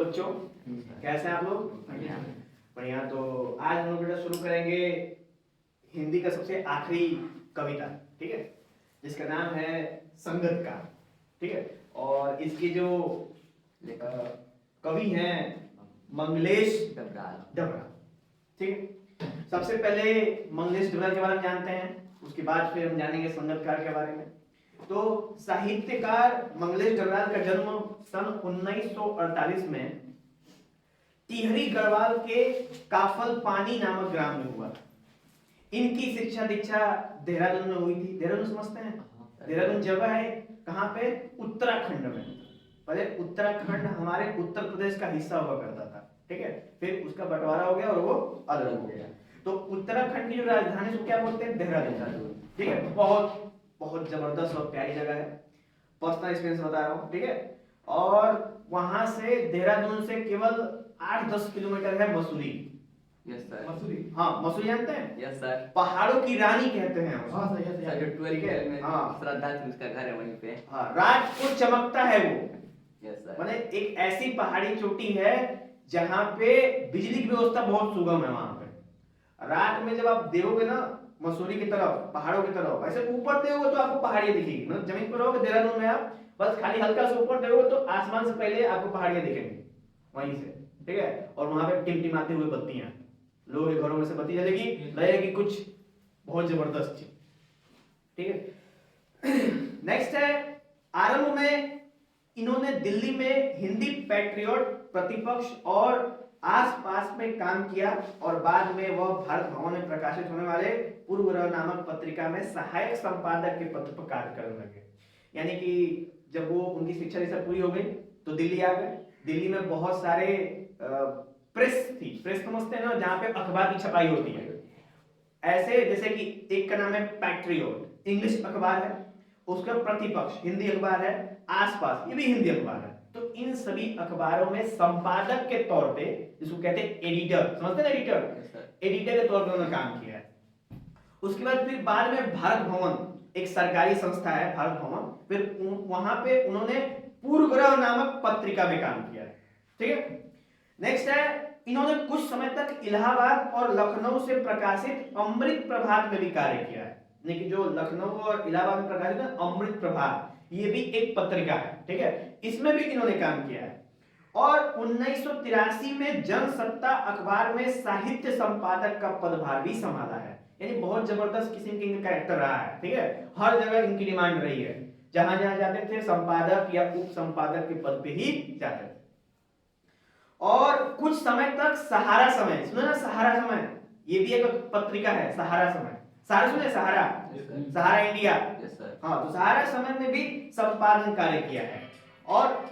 बच्चों, कैसे हैं आप लोग? बढ़िया। तो आज हम लोग बेटा शुरू करेंगे हिंदी का सबसे आखिरी कविता, ठीक है, जिसका नाम है संगतकार, ठीक है। और इसके जो कवि हैं मंगलेश डबरा, ठीक है। सबसे पहले मंगलेश डबरा के बारे में जानते हैं, उसके बाद फिर हम जानेंगे संगतकार के बारे में। तो साहित्यकार मंगलेश डबराल का जन्म सन 1948 में टिहरी गढ़वाल के काफल पानी नामक ग्राम में हुआ। इनकी शिक्षा दीक्षा देहरादून में हुई थी। देहरादून समझते हैं? देहरादून जगह है कहाँ पे? उत्तराखंड में। पहले उत्तराखंड हमारे उत्तर प्रदेश का हिस्सा हुआ करता था, ठीक है, फिर उसका बंटवारा हो गया और वो अलग हो गया। तो उत्तराखंड की जो राजधानी उसको क्या बोलते हैं? देहरादून, ठीक है। बहुत बहुत जबरदस्त और प्यारी जगह है, पर्सनल एक्सपीरियंस बता रहा हूँ, ठीक है। और वहां से देहरादून से केवल 8-10 किलोमीटर है मसूरी। Yes sir. मसूरी, हाँ मसूरी जानते हैं? Yes sir. पहाड़ों की रानी कहते हैं उसको। हाँ सर, यस सर। जो 12 में हाँ श्रद्धा थी उसका घर है वहीं पे। हाँ, रात को चमकता है वो। Yes sir. माने एक ऐसी पहाड़ी चोटी है जहाँ पे बिजली की व्यवस्था बहुत सुगम है। वहां पे रात में जब आप देखोगे ना मसूरी की तरफ, पहाड़ों की तरफ, ऐसे ऊपर देखोगे तो आपको पहाड़ियां दिखेगी। मतलब जमीन पर रहोगे देहरादून में आप बस खाली हल्का से ऊपर देखोगे तो आसमान से पहले आपको पहाड़ियां दिखेंगी वहीं से, ठीक है। और वहां पे टिमटिमाते हुए बत्तियां, लोगों के घरों में से बत्ती जलेगी, लगेगी कुछ बहुत जबरदस्त चीज, ठीक है। नेक्स्ट है, आरंभ में इन्होंने दिल्ली में हिंदी पैट्रियट, प्रतिपक्ष और आसपास में काम किया और बाद में वह भारत भवन में प्रकाशित होने वाले पूर्व ग्रह नामक पत्रिका में सहायक संपादक के पद पर कार्य करने लगे। यानी कि जब वो उनकी शिक्षा दीक्षा पूरी हो गई तो दिल्ली आ गए। दिल्ली में बहुत सारे प्रेस थी। प्रेस समझते हैं ना, जहां पे अखबार की छपाई होती है। ऐसे जैसे कि एक का नाम है पैट्रियट, इंग्लिश अखबार है, उसका प्रतिपक्ष हिंदी अखबार है, आसपास ये भी हिंदी अखबार है। तो इन सभी अखबारों में संपादक के तौर पे, जिसको कहते हैं एडिटर, समझते हैं एडिटर? एडिटर के तौर पे उन्होंने काम किया है। उसके बाद फिर बाद में भारत भवन, एक सरकारी संस्था है भारत भवन, फिर वहां पे उन्होंने पूर्वग्रह नामक पत्रिका में काम किया है, ठीक है। नेक्स्ट है, इन्होंने कुछ समय तक इलाहाबाद और लखनऊ से प्रकाशित अमृत प्रभात में भी कार्य किया है। लेकिन जो लखनऊ और इलाहाबाद में प्रकाशित है अमृत प्रभात, ये भी एक पत्रिका है, ठीक है, इसमें भी इन्होंने काम किया है। और 1983 में जनसत्ता अखबार में साहित्य संपादक का पदभार भी संभाला है। यानी बहुत जबरदस्त किस्म के इनका कैरेक्टर रहा है, ठीक है। हर जगह इनकी डिमांड रही है, जहां जहां जाते थे संपादक या उप संपादक के पद पे ही जाते थे। और कुछ समय तक सहारा समय, सुना ना सहारा समय, ये भी एक पत्रिका है, सहारा समय। सहारा सुने? सहारा, सहारा इंडिया, हाँ। तो सहारा समय में भी संपादन कार्य किया है। और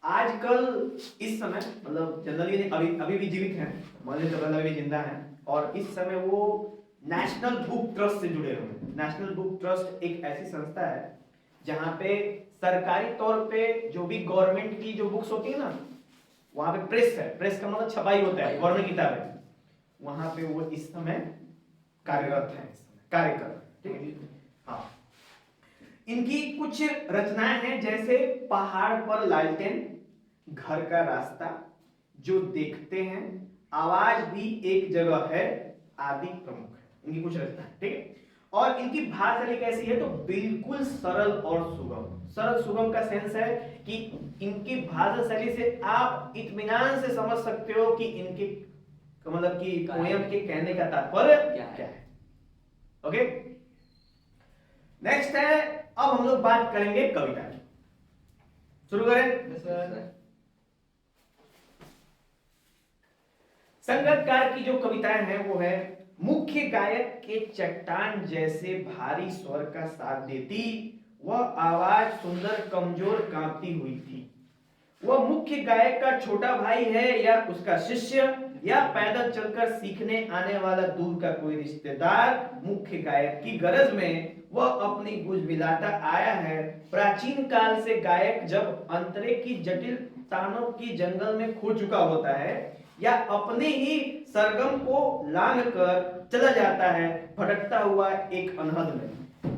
आजकल इस समय मतलब जनरली अभी भी जीवित हैं, मंगलेश डबराल भी जिंदा हैं। और इस समय वो नेशनल बुक ट्रस्ट से जुड़े हुए हैं। नेशनल बुक ट्रस्ट एक ऐसी संस्था है जहां पे सरकारी तौर पे जो भी गवर्नमेंट की जो बुक्स होती है ना, वहां पे प्रेस है, प्रेस का मतलब छपाई होता है, गवर्नमेंट किताबें, वहां पे वो इस समय कार्यरत है, इस समय कार्य कर रहे हैं, ठीक है। हाँ, इनकी कुछ रचनाएं हैं जैसे पहाड़ पर लालटेन, घर का रास्ता, जो देखते हैं, आवाज भी एक जगह है, आदि प्रमुख है इनकी कुछ रचनाएं, ठीक है। और इनकी भाषा शैली कैसी है? तो बिल्कुल सरल और सुगम। सरल सुगम का सेंस है कि इनकी भाषा शैली से आप इत्मीनान से समझ सकते हो कि इनके मतलब कि पोयम के कहने का तात्पर्य क्या है। ओके, नेक्स्ट है, अब हम लोग बात करेंगे कविता की। शुरू करें? संगतकार की जो कविताएं हैं वो है, मुख्य गायक के चट्टान जैसे भारी स्वर का साथ देती, वह आवाज सुंदर कमजोर कांपती हुई थी। वह मुख्य गायक का छोटा भाई है या उसका शिष्य या पैदल चलकर सीखने आने वाला दूर का कोई रिश्तेदार, मुख्य गायक की गरज में वह अपनी गूंज मिलाता आया है। प्राचीन काल से गायक जब अंतरे की जटिल तानों की जंगल में खो चुका होता है या अपने ही सरगम को लांघ कर चला जाता है भटकता हुआ एक अनहद में,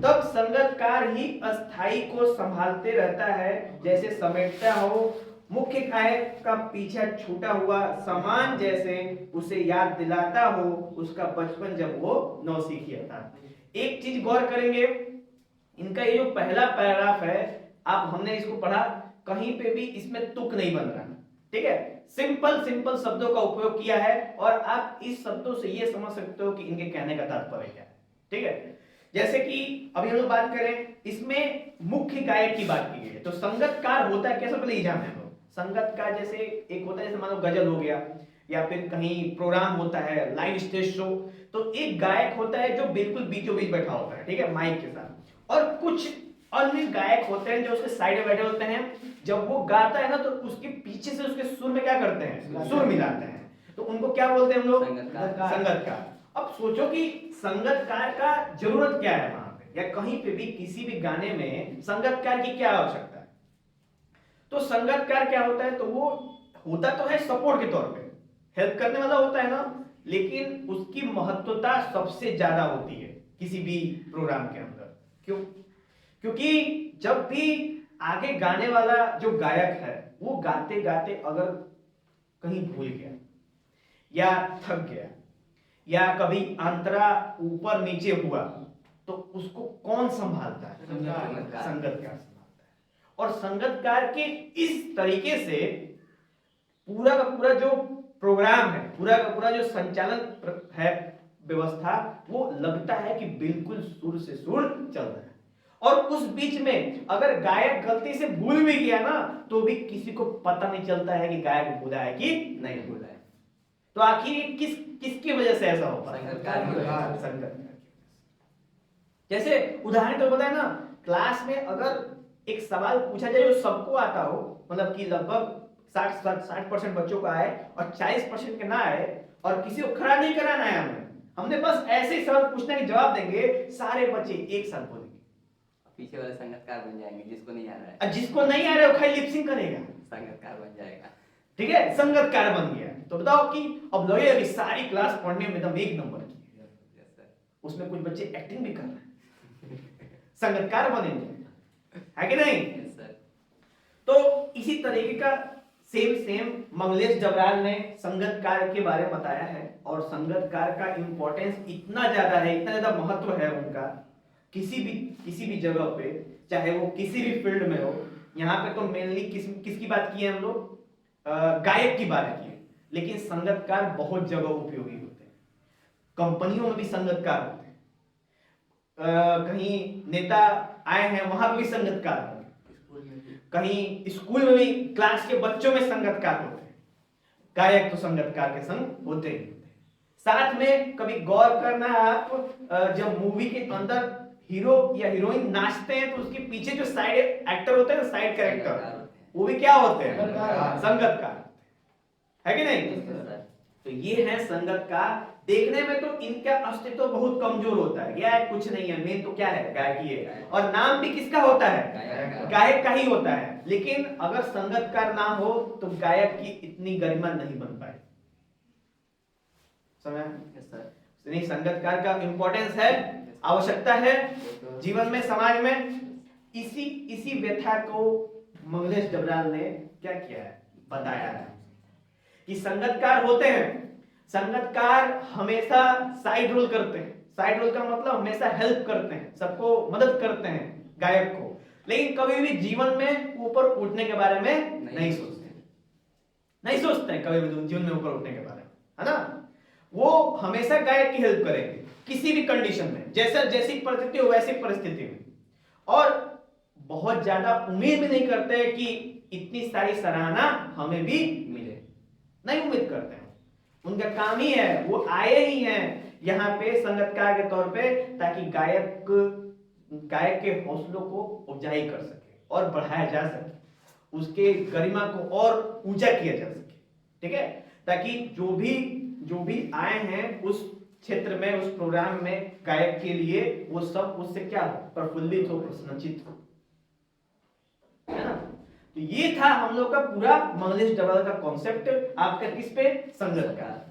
तब संगतकार ही अस्थाई को संभालते रहता है, जैसे समेटता हो मुख्य गायक का पीछा छूटा हुआ सामान, जैसे उसे याद दिलाता हो उसका बचपन जब वो नौसिखिया था। एक चीज गौर करेंगे, इनका ये जो पहला पैराग्राफ है, आप हमने इसको पढ़ा, कहीं पे भी इसमें तुक नहीं बन रहा, ठीक है, सिंपल सिंपल शब्दों का उपयोग किया है और आप इस शब्दों से ये समझ सकते हो कि इनके कहने का तात्पर्य क्या है, ठीक है। जैसे कि अभी हम लोग बात करें, इसमें मुख्य गायक की बात की गई है, तो संगतकार होता है कैसे, पहले ये जाने दो। संगतकार जैसे एक होता है, जैसे मान लो गजल हो गया या फिर कहीं प्रोग्राम होता है, लाइव स्टेज शो, तो एक गायक होता है जो बिल्कुल बीचों बीच बैठा होता है, ठीक है, माइक के साथ, और कुछ अन्य गायक होते हैं जो उसके साइड में बैठे होते हैं। जब वो गाता है ना तो उसके पीछे से उसके सुर में क्या करते हैं, सुर मिलाते हैं, तो उनको क्या बोलते हैं हम लोग, संगतकार। अब सोचो कि संगतकार का जरूरत क्या है वहां पे, या कहीं पे भी किसी भी गाने में संगतकार की क्या आवश्यकता है। तो संगतकार क्या होता है, तो वो होता तो है सपोर्ट के तौर पे, हेल्प करने वाला होता है ना, लेकिन उसकी महत्वता सबसे ज्यादा होती है किसी भी प्रोग्राम के अंदर। क्यों? क्योंकि जब भी आगे गाने वाला जो गायक है वो गाते गाते अगर कहीं भूल गया या थक गया या कभी अंतरा ऊपर नीचे हुआ, तो उसको कौन संभालता है, संगतकार संभालता है। और संगतकार के इस तरीके से पूरा का पूरा जो प्रोग्राम है, पूरा का पूरा जो संचालन है, व्यवस्था, वो लगता है कि बिल्कुल सुर से सुर चल रहा है। और उस बीच में अगर गायक गलती से भूल भी गया ना, तो भी किसी को पता नहीं चलता है कि गायक भूला है कि नहीं भूला है। तो आखिर किसकी वजह से ऐसा होता है, संगतकार। जैसे उदाहरण तो बताए ना, क्लास में अगर एक सवाल पूछा जाए जो सबको आता हो, मतलब कि लगभग 60% बच्चों का आए और 40% के ना आए, और किसी को खड़ा नहीं कराना है, हमने बस ऐसे ही सवाल पूछने के जवाब देंगे, सारे बच्चे एक साथ बोलेंगे, पीछे वाले संगतकार बन जाएंगे, जिसको नहीं आ रहा है, और जिसको नहीं आ रहा है वो खाली लिपसिंग करेगा, संगतकार बन जाएगा, ठीक है, संगतकार बन गया। तो बताओ कि अब लगेगा कि सारी क्लास पढ़ने में एकदम एक नंबर की, उसमें कुछ बच्चे एक्टिंग भी कर रहे हैं, संगतकार बनेंगे, है कि नहीं। तो इसी तरीके का सेम मंगलेश डबराल ने संगतकार के बारे में बताया है, और संगतकार का इंपॉर्टेंस इतना ज्यादा है, इतना ज्यादा महत्व है उनका, किसी भी जगह पे, चाहे वो किसी भी फील्ड में हो। यहाँ पे तो मेनली किसकी बात की है हम लोग, गायक की बात की है, लेकिन संगतकार बहुत जगह उपयोगी होते हैं। कंपनियों में भी संगतकार होते हैं, कहीं नेता आए हैं वहां पे भी संगतकार होते हैं, कहीं स्कूल में भी क्लास के बच्चों में संगतकार होते हैं। गायक तो संगतकार के संग होते ही होते हैं। साथ में कभी गौर करना आप, जब मूवी के अंदर हीरो या हीरोइन नाचते हैं तो उसके पीछे जो साइड एक्टर होते हैं, साइड कैरेक्टर, वो भी क्या होते हैं, संगतकार, है कि नहीं। तो ये है संगतकार। देखने में तो इनका अस्तित्व बहुत कमजोर होता है, क्या है, कुछ नहीं है, मेन तो क्या है, गायकी है, और नाम भी किसका होता है, गायक का ही होता है। लेकिन अगर संगतकार ना हो तो गायक की इतनी गरिमा नहीं बन पाए, समझ नहीं। संगतकार का इंपॉर्टेंस है, आवश्यकता है जीवन में, समाज में। इसी व्यथा को मंगलेश डबराल ने क्या किया है, बताया है कि संगतकार होते हैं, संगतकार हमेशा साइड रोल करते हैं। साइड रोल का मतलब हमेशा हेल्प करते हैं, सबको मदद करते हैं गायक को, लेकिन कभी भी जीवन में ऊपर उठने के बारे में नहीं सोचते हैं, कभी भी जीवन में ऊपर उठने के बारे में, है ना। वो हमेशा गायक की हेल्प करेंगे किसी भी कंडीशन में, जैसी परिस्थिति हो वैसी परिस्थिति में, और बहुत ज्यादा उम्मीद भी नहीं करते कि इतनी सारी सराहना हमें भी मिले, नहीं उम्मीद करते हैं। उनका काम ही है, वो आए ही हैं यहाँ पे संगतकार के तौर पे, ताकि गायक के हौसलों को ऊंचाई कर सके और बढ़ाया जा सके, उसके गरिमा को और ऊंचा किया जा सके, ठीक है, ताकि जो भी आए हैं उस क्षेत्र में, उस प्रोग्राम में गायक के लिए, वो सब उससे क्या हो, प्रफुल्लित हो, प्रसन्नचित हो, है ना। तो ये था हम लोग का पूरा मंगलेश डबराल का कॉन्सेप्ट, आपका किस पे, संगतकार।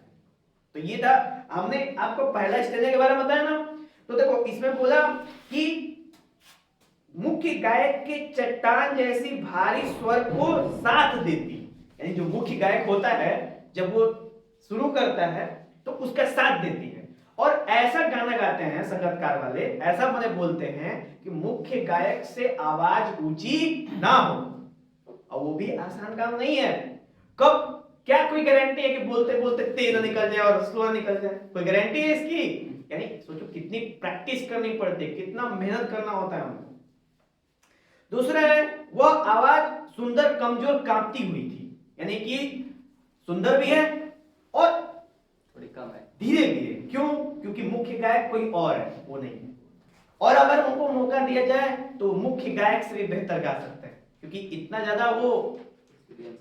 तो ये था, हमने आपको पहला स्टेज के बारे में बताया ना। तो देखो इसमें बोला कि मुख्य गायक के चट्टान जैसी भारी स्वर को साथ देती। यानी जो मुख्य गायक होता है जब वो शुरू करता है तो उसका साथ देती है। और ऐसा गाना गाते हैं संगीतकार वाले, ऐसा मैंने बोलते हैं कि मुख्य गायक से आवाज ऊंची ना हो। और वो भी आसान काम नहीं है। कब क्या कोई गारंटी है कि बोलते बोलते तेज निकल जाए और स्लो निकल जाए? कोई गारंटी है इसकी? यानी सोचो कितनी प्रैक्टिस करनी पड़ती है, कितना मेहनत करना होता है हमको। दूसरा है वह आवाज सुंदर कमजोर कांपती हुई थी, यानी कि सुंदर भी है और थोड़ी कम है, धीरे धीरे। क्यों? क्योंकि मुख्य गायक कोई और है, वो नहीं है। और अगर उनको मौका दिया जाए तो मुख्य गायक से भी बेहतर गा सकते हैं, क्योंकि इतना ज्यादा वो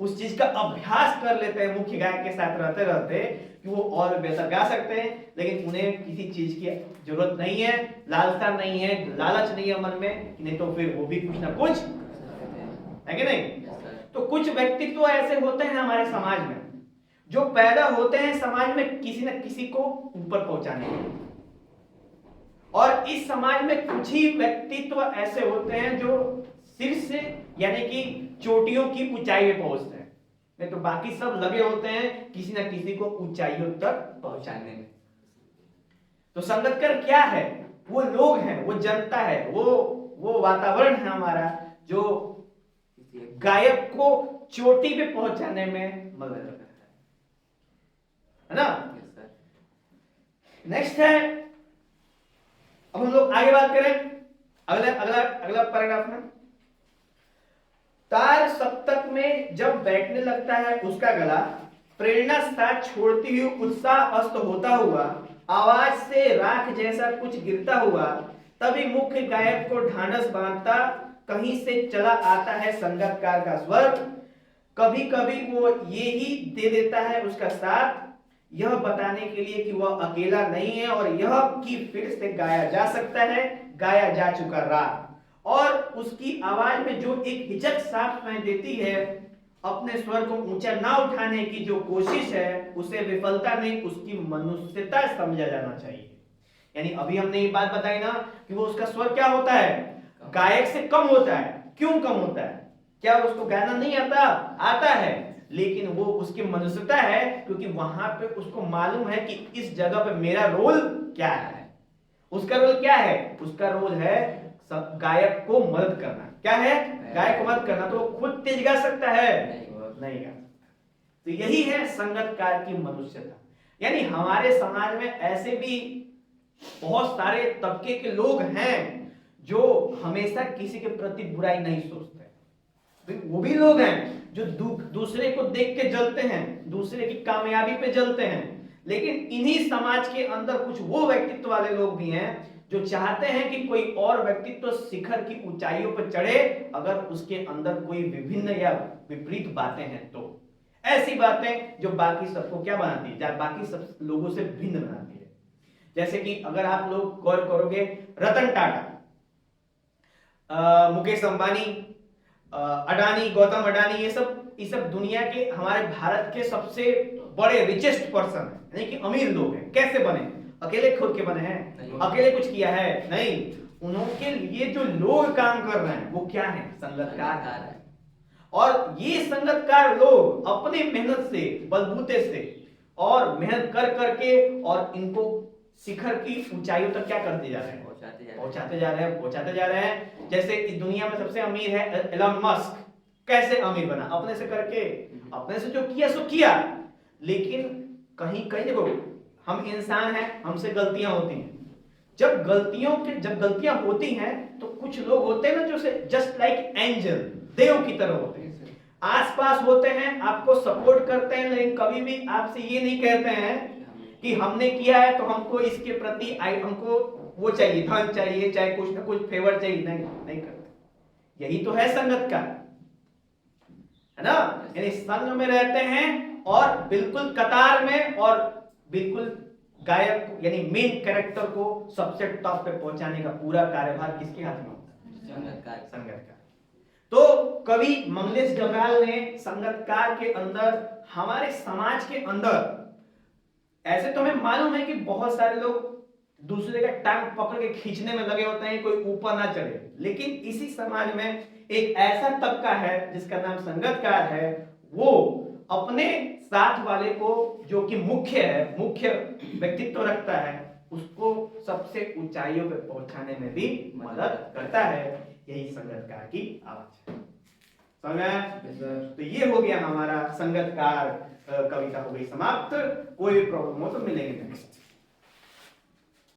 उस चीज का अभ्यास कर लेते हैं मुख्य गायक के साथ रहते रहते कि वो और बेहतर गा सकते हैं। लेकिन उन्हें किसी चीज की जरूरत नहीं है, लालसा नहीं है, लालच नहीं है मन में, नहीं तो फिर वो भी कुछ ना कुछ है कि नहीं। तो कुछ व्यक्तित्व ऐसे होते हैं हमारे समाज में जो पैदा होते हैं समाज में किसी न किसी को ऊपर पहुंचाने के लिए। और इस समाज में कुछ ही व्यक्तित्व ऐसे होते हैं जो शीर्ष से यानी कि चोटियों की ऊंचाई पे पहुंचते हैं, नहीं तो बाकी सब लगे होते हैं किसी न किसी को ऊंचाइयों तक पहुंचाने में। तो संगीतकार क्या है? वो लोग हैं, वो जनता है, वो वातावरण है हमारा जो गायक को चोटी पे पहुंचाने में मदद करता है ना। नेक्स्ट है, अब हम लोग आगे बात करें अगला अगला अगला पैराग्राफ में। तार सप्तक में जब बैठने लगता है उसका गला, प्रेरणा साथ छोड़ती हुई उत्साह अस्त होता हुआ, आवाज से राख जैसा कुछ गिरता हुआ, तभी मुख्य गायक को ढांढस बांधता कहीं से चला आता है संगीतकार का स्वर। कभी कभी वो ये ही दे देता है उसका साथ, यह बताने के लिए कि वह अकेला नहीं है और यह कि फिर से गाया जा सकता है, गाया जा चुका राग। और उसकी आवाज में जो एक हिचक साफ सुनाई देती है, अपने स्वर को ऊंचा ना उठाने की जो कोशिश है, उसे विफलता नहीं उसकी मनुष्यता समझा जाना चाहिए। यानी अभी हमने ये बात बताई ना कि वो उसका स्वर क्या होता है, गायक से कम होता है। क्यों कम होता है? क्या उसको गाना नहीं आता? आता है, लेकिन वो उसकी मनुष्यता है, क्योंकि वहां पे उसको मालूम है कि इस जगह पे मेरा रोल क्या है। उसका रोल क्या है? उसका रोल है गायक को मदद करना। क्या है? गायक को मदद करना। तो वो खुद तेज गा सकता है? नहीं गा। तो यही है संगीतकार की मनुष्यता। यानी हमारे समाज में ऐसे भी बहुत सारे तबके के लोग हैं जो हमेशा किसी के प्रति बुराई नहीं सोचते। तो वो भी लोग हैं जो दूसरे को देख के जलते हैं, दूसरे की कामयाबी पे जलते हैं। लेकिन इन्हीं समाज के अंदर कुछ वो व्यक्तित्व वाले लोग भी हैं जो चाहते हैं कि कोई और व्यक्तित्व शिखर की ऊंचाइयों पर चढ़े, अगर उसके अंदर कोई विभिन्न या विपरीत बातें हैं तो। ऐसी बातें जो बाकी सबको क्या बनाती है, बाकी सब लोगों से भिन्न बनाती है। जैसे कि अगर आप लोग गौर करोगे, रतन टाटा, मुकेश अंबानी, अडानी, गौतम अडानी, ये सब दुनिया के, हमारे भारत के सबसे बड़े रिचेस्ट पर्सन है, यानी कि अमीर लोग हैं। कैसे बने? अकेले खुद के बने हैं? अकेले कुछ किया है? नहीं। उनके लिए जो लोग काम कर रहे हैं वो क्या है? संगीतकार है। और ये संगीतकार लोग अपनी मेहनत से, बलबूते से और मेहनत कर करके और इनको शिखर की ऊंचाइयों तक क्या करते जा रहे हैं? पहुंचाते जा रहे हैं। जैसे इस दुनिया में सबसे अमीर है एलन मस्क। कैसे अमीर बना? अपने से करके, अपने से जो किया सो किया। लेकिन कहीं कहीं देखो, हम इंसान हैं, हमसे गलतियां होती हैं। जब गलतियां होती हैं तो कुछ लोग होते हैं ना जो जस्ट लाइक एंजल, देव की तरह होते हैं, आसपास होते हैं, आपको सपोर्ट करते हैं, लेकिन कभी भी आपसे ये नहीं कहते हैं कि हमने किया है तो हमको इसके प्रति हमको वो चाहिए, धन चाहिए, चाहे कुछ ना कुछ फेवर चाहिए। नहीं करते। यही तो है संगत का, है ना। यानी संग में रहते हैं और बिल्कुल कतार में, और बिल्कुल गायक यानी मेन कैरेक्टर को सबसे टॉप पे पहुंचाने का पूरा कार्यभार किसके हाथ में होता है? संगीतकार। तो कवि मंगलेश डबराल ने संगीतकार के अंदर, हमारे समाज के अंदर, ऐसे तो हमें मालूम है कि बहुत सारे लोग दूसरे का टांग पकड़ के खींचने में लगे होते हैं, कोई ऊपर ना चढ़े। लेकिन इसी समाज में एक ऐसा तबका है जिसका नाम संगतकार है, वो अपने साथ वाले को, जो कि मुख्य है, मुख्य व्यक्तित्व रखता है, उसको सबसे ऊंचाइयों पे पहुंचाने में भी मदद करता है। यही संगतकार की आवाज है। समझ? तो ये हो गया हमारा संगतकार कविता हो गई समाप्त। कोई भी प्रॉब्लम हो तो मिलेंगे नेक्स्ट।